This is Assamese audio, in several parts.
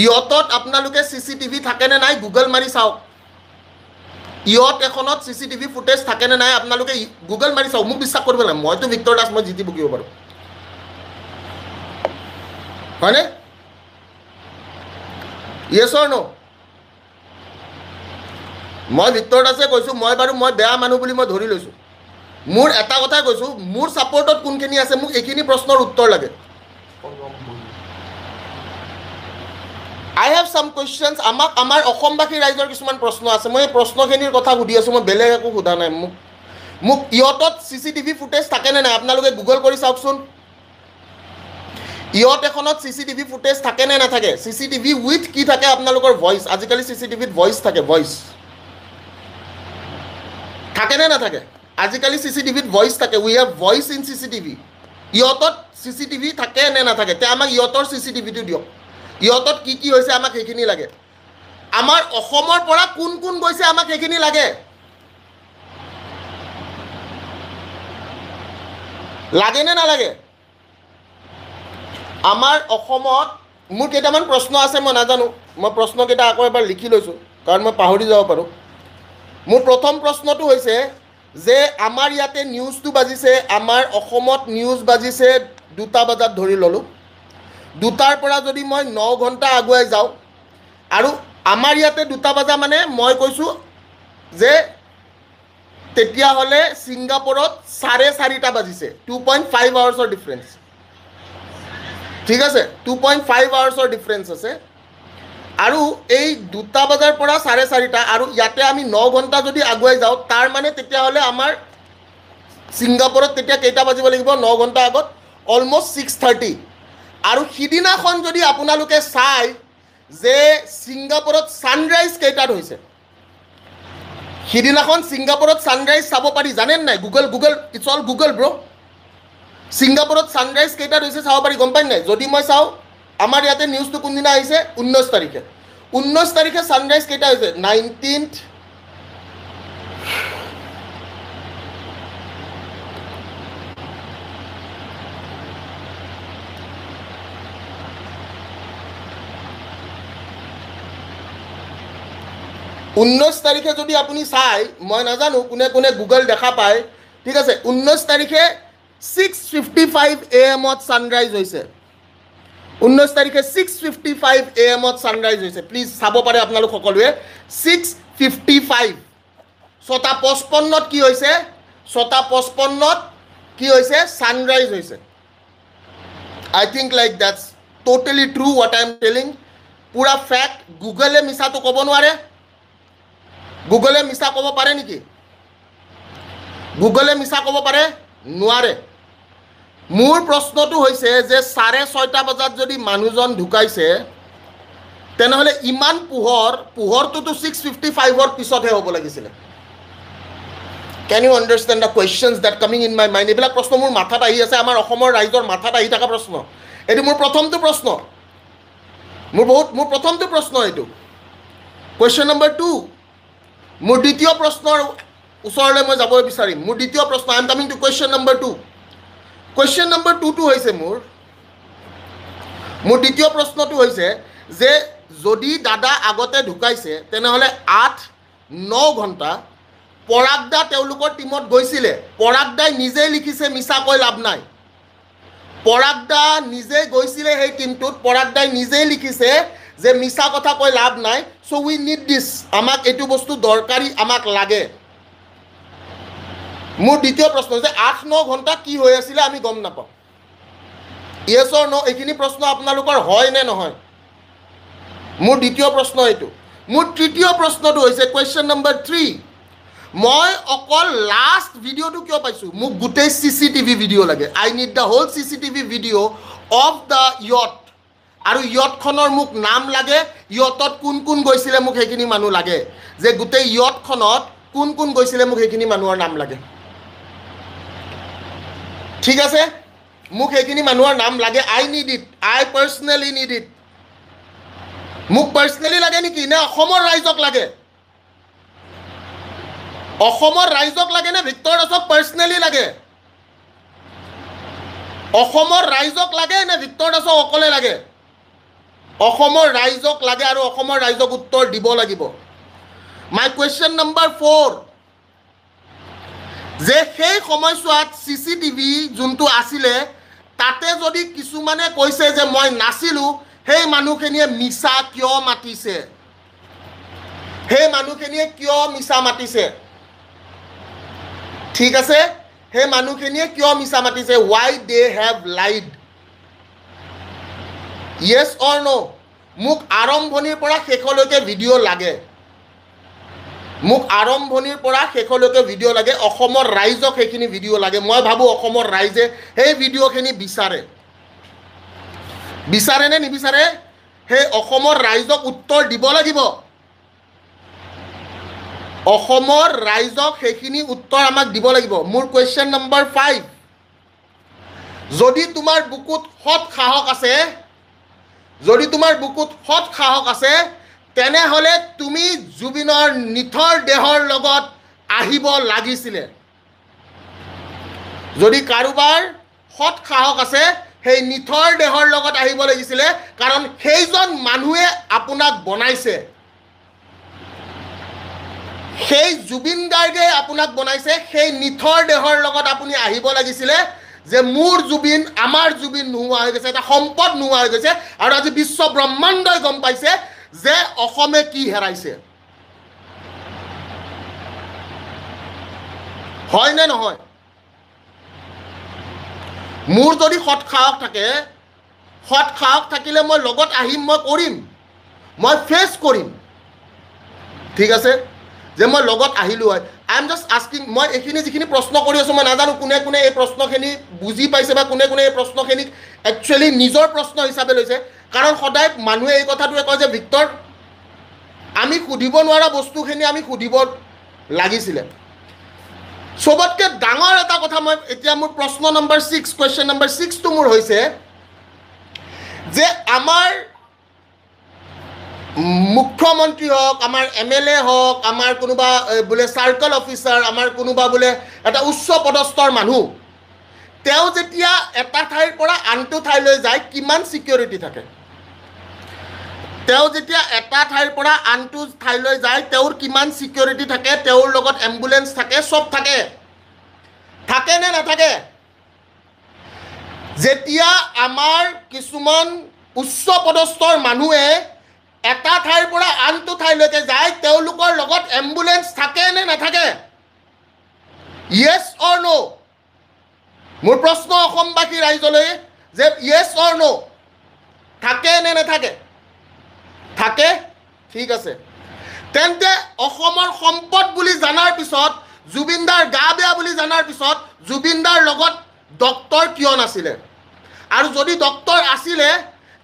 ইয়তত আপোনালোকে CCTV থাকেনে নাই গুগল মাৰি চাওক ইয়ত এখনত CCTV ফুটেজ থাকেনে নাই আপোনালোকে গুগল মাৰি চাওক মোক বিশ্বাস কৰিব লাগে মইতো ভিক্টৰ দাস মই জিতি বকিব পাৰোঁ হয়নে ইয়েছ অৰ নো মই ভিক্টৰ দাসে কৈছোঁ মই বাৰু মই বেয়া মানুহ বুলি মই ধৰি লৈছোঁ মোৰ এটা কথাই কৈছোঁ মোৰ ছাপৰ্টত কোনখিনি আছে মোক এইখিনি প্ৰশ্নৰ উত্তৰ লাগে I have some questions আমাক আমাৰ অসমবাসী ৰাইজৰ কিছুমান প্ৰশ্ন আছে মই এই প্ৰশ্নখিনিৰ কথা সুধি আছোঁ মই বেলেগ একো সোধা নাই মোক ইয়তত CCTV ফুটেজ থাকেনে নাই আপোনালোকে গুগল কৰি চাওকচোন ইয়ত এখনত CCTV ফুটেজ থাকে নে নাথাকে CCTV উইথ কি থাকে আপোনালোকৰ ভইচ আজিকালি CCTVত ভইচ থাকে ভইচ থাকে নে নাথাকে আজিকালি CCTVত ভইচ থাকে we have voice in CCTV ইয়তত CCTV থাকে নে নাথাকে তে আমাক ইয়তৰ CCTVটো দিয়ক ইয়তত কি কি হৈছে আমাক সেইখিনি লাগে আমাৰ অসমৰ পৰা কোন কোন গৈছে আমাক সেইখিনি লাগে লাগে নে নালাগে আমাৰ অসমত মোৰ কেইটামান প্ৰশ্ন আছে মই নাজানো মই প্ৰশ্নকেইটা আকৌ এবাৰ লিখি লৈছোঁ কাৰণ মই পাহৰি যাব পাৰোঁ মোৰ প্ৰথম প্ৰশ্নটো হৈছে যে আমাৰ ইয়াতে নিউজটো বাজিছে আমাৰ অসমত নিউজ বাজিছে 2টা বজাত ধৰি ল'লোঁ 2টাৰ পৰা যদি মই 9 ঘণ্টা আগুৱাই যাওঁ আৰু আমাৰ ইয়াতে 2টা বজা মানে মই কৈছোঁ যে তেতিয়াহ'লে ছিংগাপুৰত 4:30টা বাজিছে 2.5 আৱাৰ্ছৰ ডিফাৰেঞ্চ ঠিক আছে 2.5 আৱাৰ্ছৰ ডিফাৰেঞ্চ আছে আৰু এই 2টা বজাৰ পৰা 4:30টা আৰু ইয়াতে আমি 9 ঘণ্টা যদি আগুৱাই যাওঁ তাৰ মানে তেতিয়াহ'লে আমাৰ ছিংগাপুৰত তেতিয়া কেইটা বাজিব লাগিব 9 ঘণ্টা আগত অলমষ্ট 6:30 আৰু সিদিনাখন যদি আপোনালোকে চাই যে ছিংগাপুৰত ছানৰাইজ কেইটাত হৈছে সিদিনাখন ছিংগাপুৰত ছানৰাইজ চাব পাৰি জানেন নাই গুগল ইটছ অল গুগল ব্ৰ ছিংগাপুৰত ছানৰাইজ কেইটাত হৈছে চাব পাৰি গম পাই নাই যদি মই চাওঁ আমাৰ ইয়াতে নিউজটো কোনদিনা আহিছে 19 তাৰিখে ছানৰাইজ কেইটা হৈছে 19th তাৰিখে যদি আপুনি চাই মই নাজানো কোনে কোনে গুগল দেখা পায় ঠিক আছে 19 তাৰিখে 6:55 AM ছানৰাইজ হৈছে 19 তাৰিখে 6:55 AM ছানৰাইজ হৈছে প্লিজ চাব পাৰে আপোনালোক সকলোৱে 6:55 6:55 কি হৈছে 6:55 কি হৈছে ছানৰাইজ হৈছে I think like that's totally true what I am telling পুৰা ফেক্ট গুগলে মিছাটো ক'ব নোৱাৰে গুগলে মিছা ক'ব পাৰে নেকি গুগলে মিছা ক'ব পাৰে নোৱাৰে মোৰ প্ৰশ্নটো হৈছে যে 6:30 বজাত যদি মানুহজন ঢুকাইছে তেনেহ'লে ইমান পোহৰটোতো 6:55ৰ পিছতহে হ'ব লাগিছিলে can you understand the questions that coming in my mind এইবিলাক প্ৰশ্ন মোৰ মাথাত আহি আছে আমাৰ অসমৰ ৰাইজৰ মাথাত আহি থকা প্ৰশ্ন এইটো মোৰ প্ৰথমটো প্ৰশ্ন মোৰ প্ৰথমটো প্ৰশ্ন এইটো কুৱেশ্যন নম্বৰ 2 মোৰ দ্বিতীয় প্ৰশ্নৰ ওচৰলৈ মই যাব বিচাৰিম মোৰ দ্বিতীয় প্ৰশ্ন I am coming to question number 2 question number 2টো হৈছে মোৰ দ্বিতীয় প্ৰশ্নটো হৈছে যে যদি দাদা আগতে ঢুকাইছে তেনেহ'লে 8-9 ঘণ্টা পৰাগদা তেওঁলোকৰ টীমত গৈছিলে পৰাগদাই নিজেই লিখিছে মিছা কৈ লাভ নাই পৰাগদা নিজে গৈছিলে সেই টীমটোত পৰাগদাই নিজেই লিখিছে যে মিছা কথা কৈ লাভ নাই চ' উই নিড দিছ আমাক এইটো বস্তু দৰকাৰী আমাক লাগে মোৰ দ্বিতীয় প্ৰশ্ন যে 8-9 ঘণ্টা কি হৈ আছিলে আমি গম নাপাওঁ ইয়েছ অৰ ন এইখিনি প্ৰশ্ন আপোনালোকৰ হয় নে নহয় মোৰ দ্বিতীয় প্ৰশ্ন এইটো মোৰ তৃতীয় প্ৰশ্নটো হৈছে কুৱেশ্যন নম্বৰ 3 মই অকল লাষ্ট ভিডিঅ'টো কিয় পাইছোঁ মোক গোটেই CCTV ভিডিঅ' লাগে I need the whole CCTV video' of the yacht আৰু য়টখনৰ মোক নাম লাগে য়টত কোন কোন গৈছিলে মোক সেইখিনি মানুহ লাগে যে গোটেই য়টখনত কোন কোন গৈছিলে মোক সেইখিনি মানুহৰ নাম লাগে ঠিক আছে মোক সেইখিনি মানুহৰ নাম লাগে I need it I personally need it মোক পাৰ্চনেলি লাগে নেকি নে অসমৰ ৰাইজক লাগে অসমৰ ৰাইজক লাগে নে ভিক্টৰ দাসক পাৰ্চনেলি লাগে অসমৰ ৰাইজক লাগে নে ভিক্টৰ দাসক অকলে লাগে অসমৰ ৰাইজক লাগে আৰু অসমৰ ৰাইজক উত্তৰ দিব লাগিব। মাই কুৱেশ্যন নম্বৰ 4, যে সেই সময়ছোৱাত CCTV যোনটো আছিলে তাতে যদি কিছুমানে কৈছে যে মই নাছিলোঁ, সেই মানুহখিনিয়ে মিছা কিয় মাতিছে? সেই মানুহখিনিয়ে কিয় মিছা মাতিছে? ঠিক আছে, সেই মানুহখিনিয়ে কিয় মিছা মাতিছে? Why they have lied? Yes or no? মোক আৰম্ভণিৰ পৰা শেষলৈকে ভিডিঅ' লাগে। মোক আৰম্ভণিৰ পৰা শেষলৈকে ভিডিঅ' লাগে। অসমৰ ৰাইজক সেইখিনি ভিডিঅ' লাগে। মই ভাবোঁ অসমৰ ৰাইজে সেই ভিডিঅ'খিনি বিচাৰে। বিচাৰে নে নিবিচাৰে? সেই অসমৰ ৰাইজক উত্তৰ দিব লাগিব। অসমৰ ৰাইজক সেইখিনি উত্তৰ আমাক দিব লাগিব। মোৰ কুৱেশ্যন নম্বৰ 5, যদি তোমাৰ বুকুত সৎ সাহস আছে, যদি তোমাৰ বুকুত সৎ সাহস আছে, তেনেহ'লে তুমি জুবিনৰ নিথৰ দেহৰ লগত আহিব লাগিছিলে। যদি কাৰোবাৰ সৎ সাহস আছে, সেই নিথৰ দেহৰ লগত আহিব লাগিছিলে, কাৰণ সেইজন মানুহে আপোনাক বনাইছে। সেই জুবিন গাৰ্গে আপোনাক বনাইছে। সেই নিথৰ দেহৰ লগত আপুনি আহিব লাগিছিলে, যে মোৰ জুবিন, আমাৰ জুবিন নোহোৱা হৈ গৈছে, এটা সম্পদ নোহোৱা হৈ গৈছে, আৰু আজি বিশ্ব ব্ৰহ্মাণ্ডই গম পাইছে যে অসমে কি হেৰাইছে। হয় নে নহয়? মোৰ যদি সৎ সাহস থাকে, সৎ সাহস থাকিলে মই লগত আহিম, মই কৰিম, মই ফেচ কৰিম। ঠিক আছে, যে মই লগত আহিলোঁ হয়। আই এম জাষ্ট আস্কিং, মই এইখিনি যিখিনি প্ৰশ্ন কৰি আছোঁ, মই নাজানো কোনে কোনে এই প্ৰশ্নখিনি বুজি পাইছে বা কোনে কোনে এই প্ৰশ্নখিনিক একচুৱেলি নিজৰ প্ৰশ্ন হিচাপে লৈছে। কাৰণ সদায় মানুহে এই কথাটোৱে কয় যে ভিক্টৰ, আমি সুধিব নোৱাৰা বস্তুখিনি আমি সুধিব লাগিছিলে। চবতকৈ ডাঙৰ এটা কথা, মই এতিয়া মোৰ প্ৰশ্ন নম্বৰ 6, কুৱেশ্যন নম্বৰ 6টো মোৰ হৈছে যে আমাৰ মুখ্যমন্ত্ৰী হওক, আমাৰ MLA হওক, আমাৰ কোনোবা বোলে চাৰ্কল অফিচাৰ, আমাৰ কোনোবা বোলে এটা উচ্চ পদস্থৰ মানুহ, তেওঁ যেতিয়া এটা ঠাইৰ পৰা আনটো ঠাইলৈ যায় কিমান ছিকিউৰিটি থাকে? তেওঁ যেতিয়া এটা ঠাইৰ পৰা আনটো ঠাইলৈ যায় তেওঁৰ কিমান ছিকিউৰিটি থাকে? তেওঁৰ লগত এম্বুলেঞ্চ থাকে, চব থাকে। থাকে নে নাথাকে? যেতিয়া আমাৰ কিছুমান উচ্চ পদস্থৰ মানুহে এটা ঠাইৰ পৰা আনটো ঠাইলৈকে যায়, তেওঁলোকৰ লগত এম্বুলেঞ্চ থাকে নে নাথাকে? য়েছ অৰ ন'? মোৰ প্ৰশ্ন অসমবাসী ৰাইজলৈ, যে য়েছ অৰ ন'? থাকে নে নাথাকে? থাকে? ঠিক আছে। তেন্তে অসমৰ সম্পদ বুলি জনাৰ পিছত, জুবিনদাৰ গা বেয়া বুলি জনাৰ পিছত, জুবিনদাৰ লগত ডক্তৰ কিয় নাছিলে? আৰু যদি ডক্তৰ আছিলে,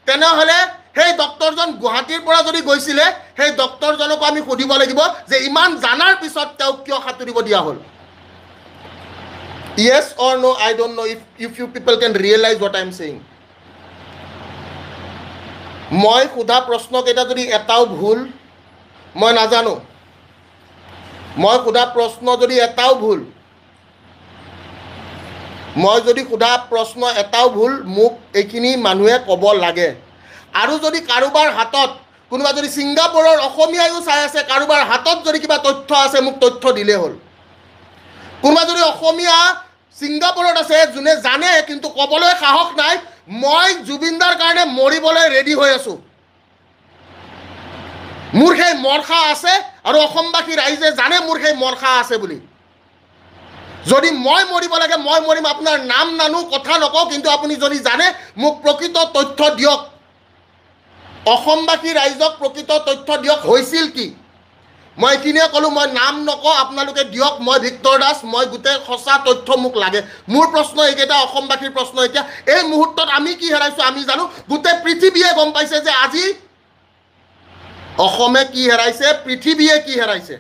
তেনেহ'লে সেই ডক্তৰজন গুৱাহাটীৰ পৰা যদি গৈছিলে, সেই ডক্তৰজনকো আমি সুধিব লাগিব যে ইমান জানাৰ পিছত তেওঁক কিয় সাঁতুৰিব দিয়া হ'ল? Yes or no? I don't know if you people can realize what I am saying. মই সোধা প্ৰশ্নকেইটা যদি এটাও ভুল, মই নাজানো। মই সোধা প্ৰশ্ন যদি এটাও ভুল, মই যদি সোধা প্ৰশ্ন এটাও ভুল, মোক এইখিনি মানুহে ক'ব লাগে। আৰু যদি কাৰোবাৰ হাতত, কোনোবা যদি ছিংগাপুৰৰ অসমীয়াইও চাই আছে, কাৰোবাৰ হাতত যদি কিবা তথ্য আছে, মোক তথ্য দিলেই হ'ল। কোনোবা যদি অসমীয়া ছিংগাপুৰত আছে, যোনে জানে কিন্তু ক'বলৈ সাহস নাই, মই জুবিনদাৰ কাৰণে মৰিবলৈ ৰেডি হৈ আছোঁ। মোৰ সেই মৰখা আছে, আৰু অসমবাসী ৰাইজে জানে মোৰ সেই মৰখা আছে বুলি। যদি মই মৰিব লাগে, মই মৰিম। আপোনাৰ নাম নানো, কথা নকওঁ, কিন্তু আপুনি যদি জানে মোক প্ৰকৃত তথ্য দিয়ক। অসমবাসী ৰাইজক প্ৰকৃত তথ্য দিয়ক, হৈছিল কি? মই এইখিনিয়ে ক'লোঁ, মই নাম নকওঁ, আপোনালোকে দিয়ক। মই ভিক্টৰ দাস, মই গোটেই সঁচা তথ্য মোক লাগে। মোৰ প্ৰশ্ন এইকেইটা, অসমবাসীৰ প্ৰশ্ন এতিয়া, এই মুহূৰ্তত আমি কি হেৰাইছোঁ আমি জানো। গোটেই পৃথিৱীয়ে গম পাইছে যে আজি অসমে কি হেৰাইছে, পৃথিৱীয়ে কি হেৰাইছে।